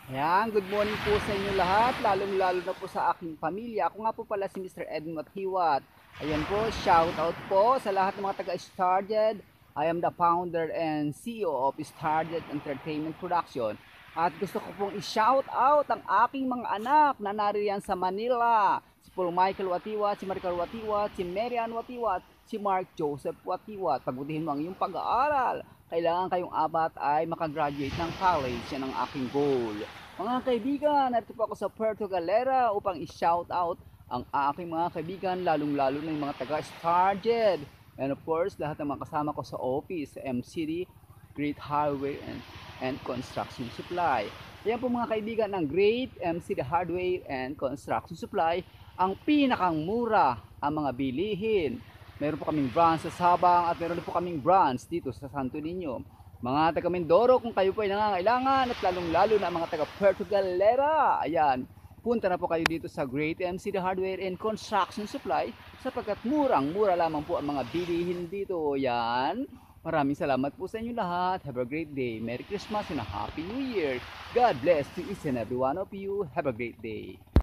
Ayan, good morning po sa inyo lahat, lalong-lalo na po sa aking pamilya. Ako nga po pala si Mr. Edmund Mathiwat. Ayan po, shout out po sa lahat ng mga taga-Started. I am the founder and CEO of Started Entertainment Production. At gusto ko pong i-shout out ang aking mga anak na nariyan sa Manila. Si Paul Michael Watiwat, si Maricar Watiwat, si Marian Watiwat, si Mark Joseph Watiwat. Pagbutihin mo ang iyong pag-aaral. Kailangan kayong apat ay makagraduate ng college. Yan ang aking goal. Mga kaibigan, narito po ako sa Puerto Galera upang i-shout out ang aking mga kaibigan, lalong-lalo na yung mga taga-Starged. And of course, lahat ng mga kasama ko sa office, sa MCD, Great Hardware and Construction Supply. Yan po mga kaibigan ng Great MCD Hardware and Construction Supply, ang pinakang mura ang mga bilihin. Meron po kaming branch sa Sabang at meron po kaming branch dito sa Santo Niño. Mga taga Mindoro, kung kayo po ay nangangailangan at lalong-lalo na mga taga Puerto Galera, ayan, punta na po kayo dito sa Great MC The Hardware and Construction Supply sapagkat murang-mura lamang po ang mga bilihin dito. Yan. Maraming salamat po sa inyo lahat. Have a great day. Merry Christmas and a Happy New Year. God bless to each and every one of you. Have a great day.